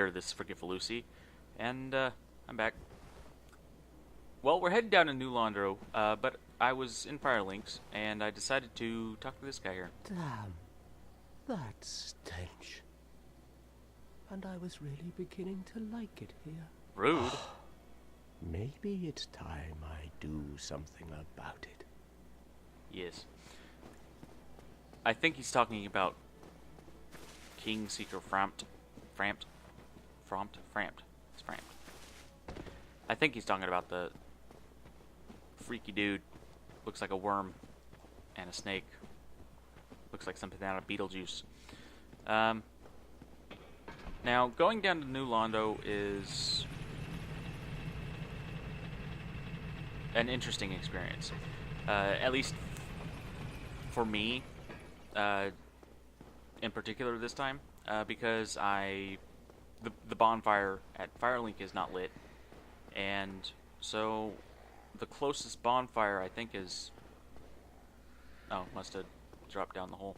there, this is Forgetful, and I'm back. Well, we're heading down to New Londro, but I was in Firelinks, and I decided to talk to this guy here. Damn, that stench. And I was really beginning to like it here. Rude. Maybe it's time I do something about it. Yes. I think he's talking about King Seeker Frampt. It's Frampt. I think he's talking about the freaky dude. Looks like a worm and a snake. Looks like something out of Beetlejuice. Now, going down to New Londo is an interesting experience. At least for me, in particular this time, because the bonfire at Firelink is not lit, and so the closest bonfire I think is, oh, must have dropped down the hole.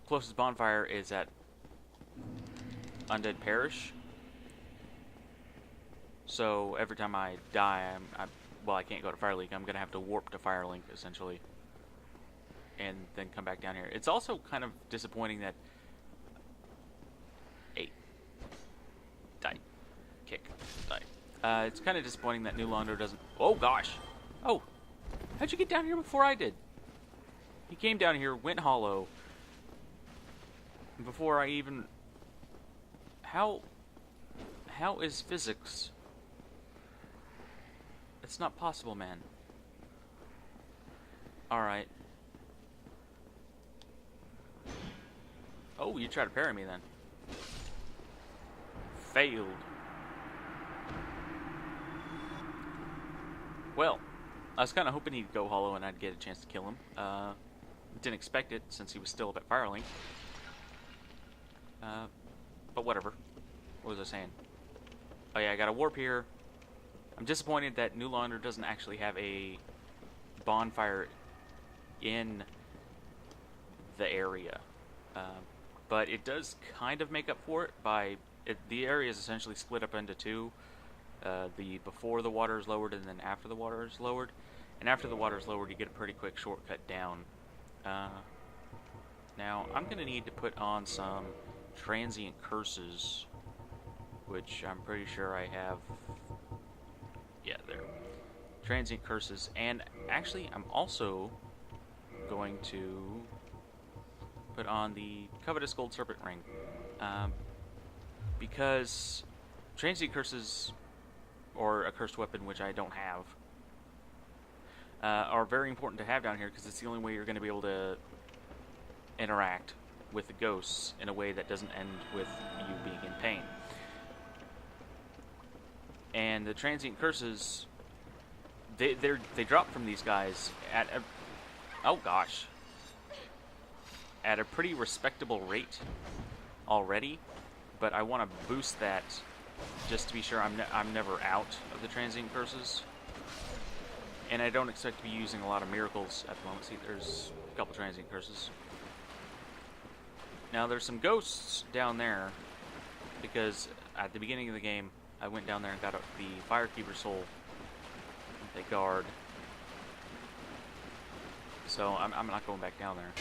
Closest bonfire is at Undead Parish. So every time I die, I can't go to Firelink. I'm gonna have to warp to Firelink essentially, and then come back down here. It's also kind of disappointing that it's kind of disappointing that New Londo doesn't. Oh gosh! Oh, how'd you get down here before I did? He came down here, went hollow, before I even. How is physics? It's not possible, man. Alright. Oh, you tried to parry me then. Failed. Well, I was kind of hoping he'd go hollow and I'd get a chance to kill him. Didn't expect it since he was still up at Firelink. But whatever. What was I saying? Oh yeah, I got a warp here. I'm disappointed that New Londo doesn't actually have a bonfire in the area. But it does kind of make up for it by... the area is essentially split up into two. The before the water is lowered and then after the water is lowered. And after the water is lowered, you get a pretty quick shortcut down. Now, I'm going to need to put on some transient curses, which I'm pretty sure I have. Yeah, there. Transient curses. And actually, I'm also going to put on the covetous gold serpent ring. Because transient curses, or a cursed weapon, which I don't have, are very important to have down here because it's the only way you're going to be able to interact with the ghosts in a way that doesn't end with you being in pain. And the transient curses, they drop from these guys at a, oh gosh, at a pretty respectable rate already, but I want to boost that just to be sure I'm never out of the transient curses. And I don't expect to be using a lot of miracles at the moment. See, there's a couple transient curses. Now, there's some ghosts down there, because at the beginning of the game, I went down there and got the Firekeeper Soul. They guard. So, I'm not going back down there.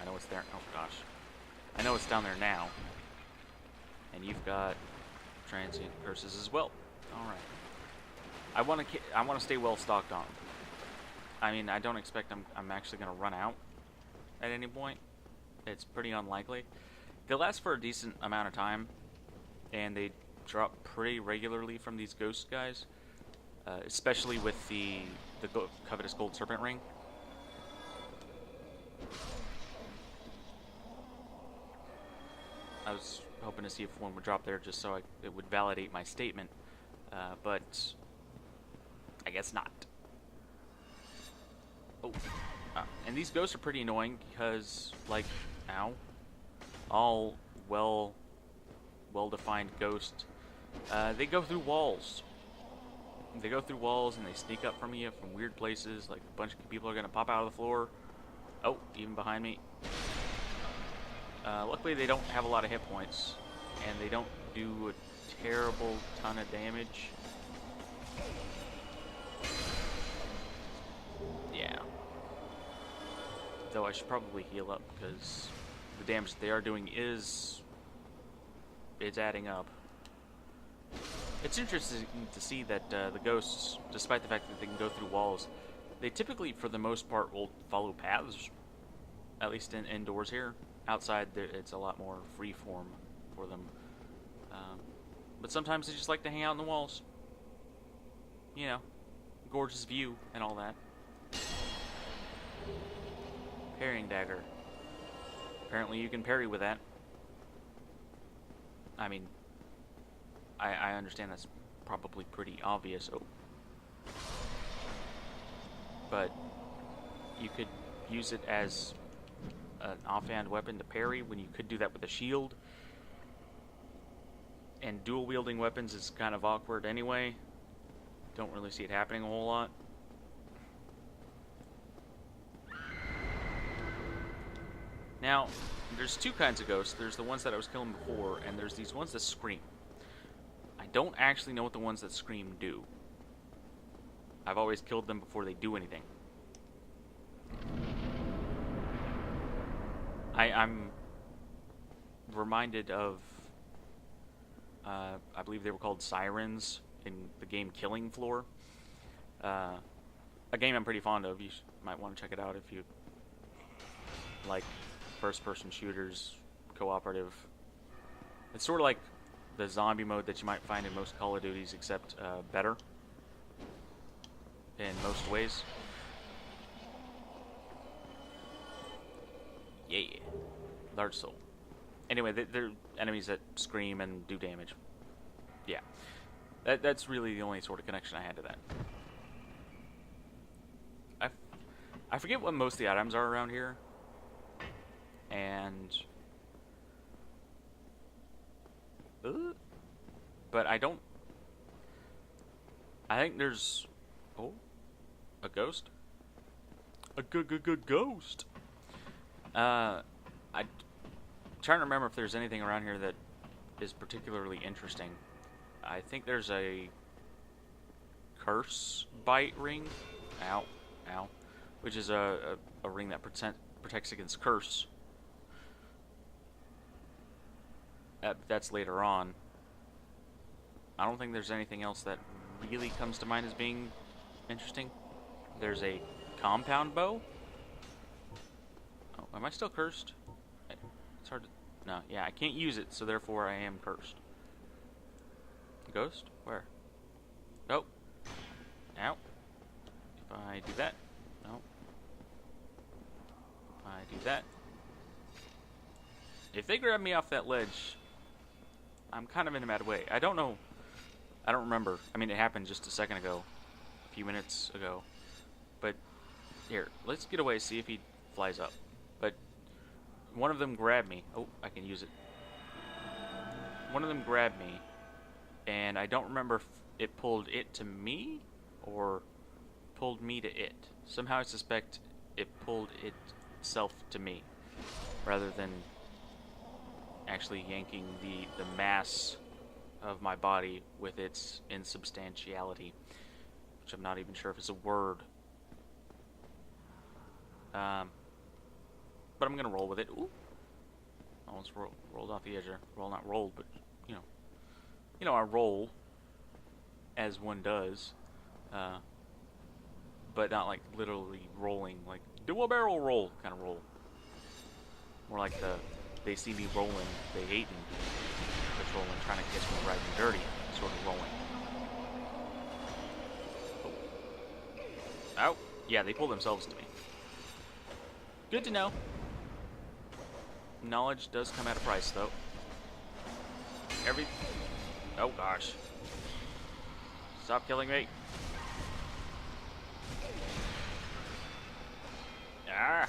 I know it's there. Oh, gosh. I know it's down there now. And you've got transient curses as well. Alright. I want to stay well stocked on them. I mean, I don't expect I'm actually going to run out at any point. It's pretty unlikely. They last for a decent amount of time, and they drop pretty regularly from these ghost guys, especially with the covetous gold serpent ring. I was hoping to see if one would drop there just so it would validate my statement, but I guess not. Oh, and these ghosts are pretty annoying because, like, ow, all well-defined ghosts, they go through walls. They go through walls and they sneak up from you from weird places. Like, a bunch of people are gonna pop out of the floor. Oh, even behind me. Luckily, they don't have a lot of hit points, and they don't do a terrible ton of damage. Yeah. Though I should probably heal up because the damage that they are doing it's adding up. It's interesting to see that the ghosts, despite the fact that they can go through walls, they typically, for the most part, will follow paths. At least indoors here. Outside, it's a lot more free form for them. But sometimes they just like to hang out in the walls. You know, gorgeous view and all that. Parrying dagger. Apparently you can parry with that. I mean, I understand that's probably pretty obvious. Oh. But you could use it as an offhand weapon to parry when you could do that with a shield. And dual wielding weapons is kind of awkward anyway. Don't really see it happening a whole lot. Now, there's two kinds of ghosts. There's the ones that I was killing before, and there's these ones that scream. I don't actually know what the ones that scream do. I've always killed them before they do anything. I'm reminded of, I believe they were called sirens in the game Killing Floor. A game I'm pretty fond of. You might want to check it out if you like first-person shooters, cooperative. It's sort of like the zombie mode that you might find in most Call of Duties, except better in most ways. Yeah, large soul. Anyway, they're enemies that scream and do damage. Yeah, that's really the only sort of connection I had to that. I forget what most of the items are around here, and but I don't. I think there's a ghost. A good ghost. I'm trying to remember if there's anything around here that is particularly interesting. I think there's a curse bite ring. Ow. Which is a ring that protects against curse. That's later on. I don't think there's anything else that really comes to mind as being interesting. There's a compound bow. Oh, am I still cursed? It's hard to... No, yeah, I can't use it, so therefore I am cursed. Ghost? Where? Nope. Ow. If I do that... No. If I do that... If they grab me off that ledge, I'm kind of in a bad way. I don't know. I don't remember. I mean, it happened just a second ago. A few minutes ago. But, here, let's get away, see if he flies up. But, one of them grabbed me. Oh, I can use it. One of them grabbed me, and I don't remember if it pulled it to me, or pulled me to it. Somehow I suspect it pulled itself to me, rather than actually yanking the mass of my body with its insubstantiality, which I'm not even sure if it's a word. But I'm gonna roll with it. Ooh, almost rolled off the edge there. Well, not rolled, but you know, I roll as one does, but not like literally rolling, like do a barrel roll kind of roll. More like they see me rolling, they hate me. That's rolling, trying to catch me riding dirty, sort of rolling. Oh, yeah, they pull themselves to me. Good to know. Knowledge does come at a price, though. Oh gosh. Stop killing me. Ah.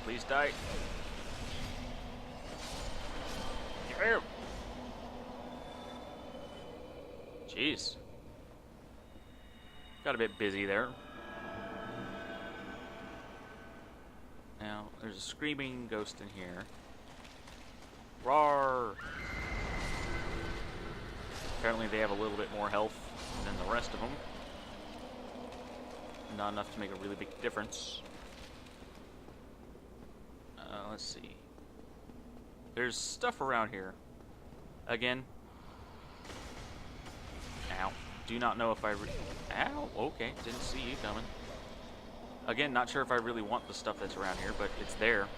Please die. Ew. Jeez. Got a bit busy there. Now, there's a screaming ghost in here. Roar! Apparently they have a little bit more health than the rest of them. Not enough to make a really big difference. Let's see. There's stuff around here. Again. Ow. Do not know if I Ow! Okay, didn't see you coming. Again, not sure if I really want the stuff that's around here, but it's there.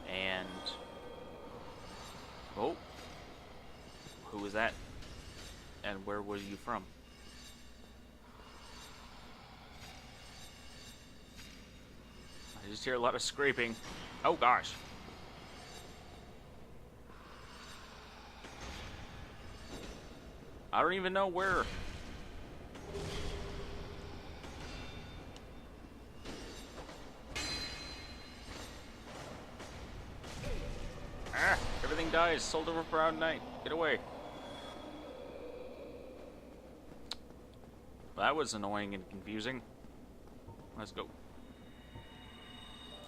And... oh. Who was that? And where were you from? I just hear a lot of scraping. Oh gosh. I don't even know where. Ah, everything dies. Sold over proud night. Get away. That was annoying and confusing. Let's go.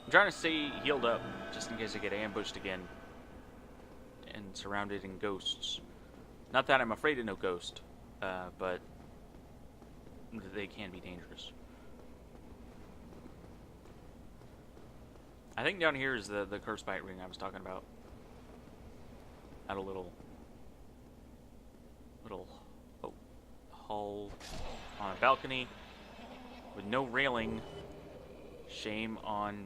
I'm trying to stay healed up, just in case I get ambushed again. And surrounded in ghosts. Not that I'm afraid of no ghost, but they can be dangerous. I think down here is the curse bite ring I was talking about. At a little hall on a balcony with no railing. Shame on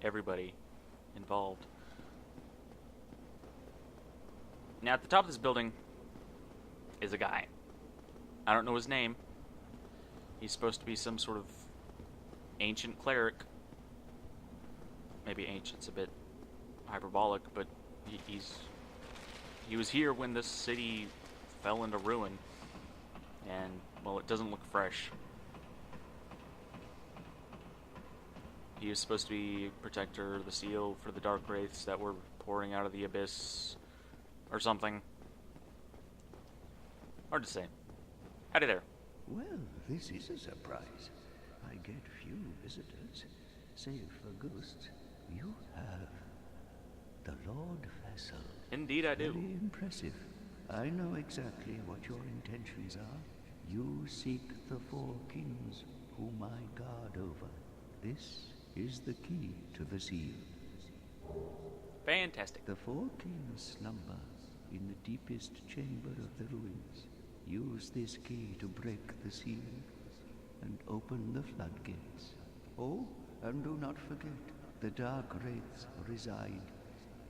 everybody involved. Now, at the top of this building is a guy. I don't know his name. He's supposed to be some sort of ancient cleric. Maybe ancient's a bit hyperbolic, but he was here when this city fell into ruin. And, well, it doesn't look fresh. He was supposed to be protector, the seal for the dark wraiths that were pouring out of the abyss. Or something. Hard to say. Howdy there. Well, this is a surprise. I get few visitors. Save for ghosts. You have the Lord Vessel. Indeed I do. Very impressive. I know exactly what your intentions are. You seek the four kings whom I guard over. This is the key to the seal. Fantastic. The four kings slumber in the deepest chamber of the ruins. Use this key to break the seal and open the floodgates. Oh, and do not forget, the dark wraiths reside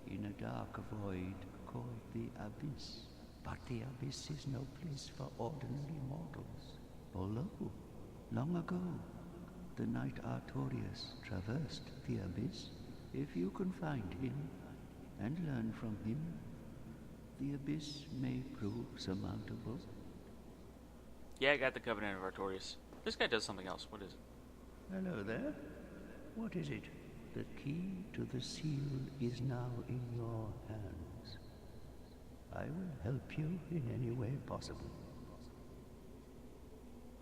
in a dark void called the Abyss. But the Abyss is no place for ordinary mortals. Although, long ago, the knight Artorius traversed the Abyss. If you can find him and learn from him, the Abyss may prove surmountable. Yeah, I got the Covenant of Artorius. This guy does something else. What is it? Hello there. What is it? The key to the seal is now in your hands. I will help you in any way possible.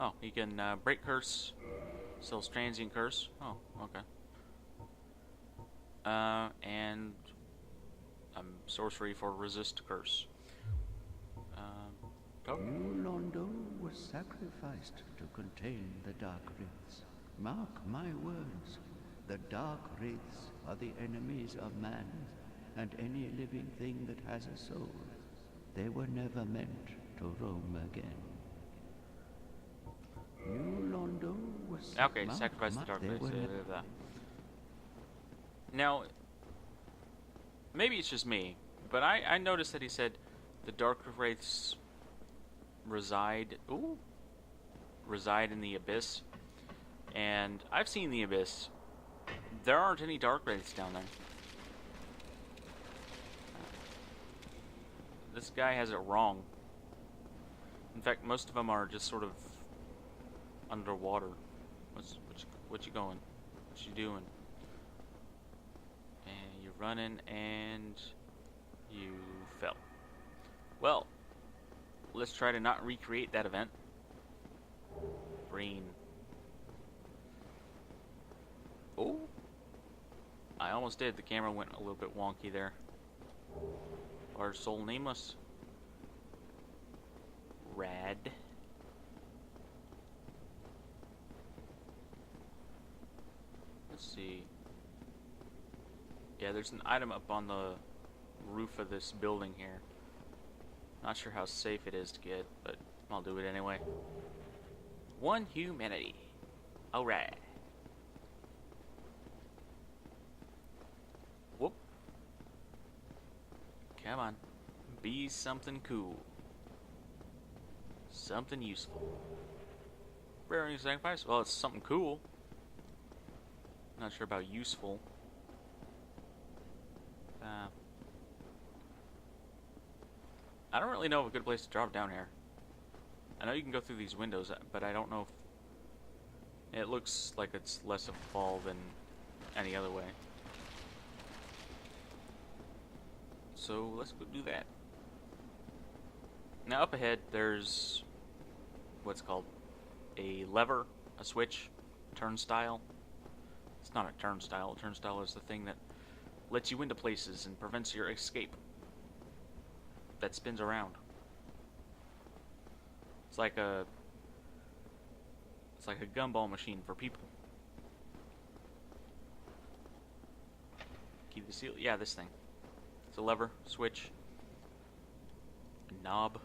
Oh, he can break curse, sells transient curse. Oh, okay. And sorcery for resist curse. New Londo was sacrificed to contain the Dark Wraiths. Mark my words, the Dark Wraiths are the enemies of man and any living thing that has a soul. They were never meant to roam again. New Londo was okay, sacrifice the Dark Wraiths. Now, maybe it's just me, but I noticed that he said the Dark Wraiths reside in the Abyss, and I've seen the Abyss. There aren't any Dark Wraiths down there. This guy has it wrong. In fact, most of them are just sort of underwater. What you going? What you doing? And you're running and you fell. Well, let's try to not recreate that event. Green. Oh, I almost did. The camera went a little bit wonky there. Large soul nameless. rad. Let's see. Yeah, there's an item up on the roof of this building here. Not sure how safe it is to get, but I'll do it anyway. One humanity. Alright. Whoop. Come on. Be something cool. Something useful. Rare sacrifice? Well, it's something cool. Not sure about useful. I don't really know of a good place to drop down here. I know you can go through these windows, but I don't know if... It looks like it's less of a fall than any other way. So, let's go do that. Now, up ahead, there's... what's called a lever, a switch, turnstile. It's not a turnstile. A turnstile is the thing that lets you into places and prevents your escape. That spins around. It's like a gumball machine for people. Key to the seal. Yeah, this thing. It's a lever, switch, a knob.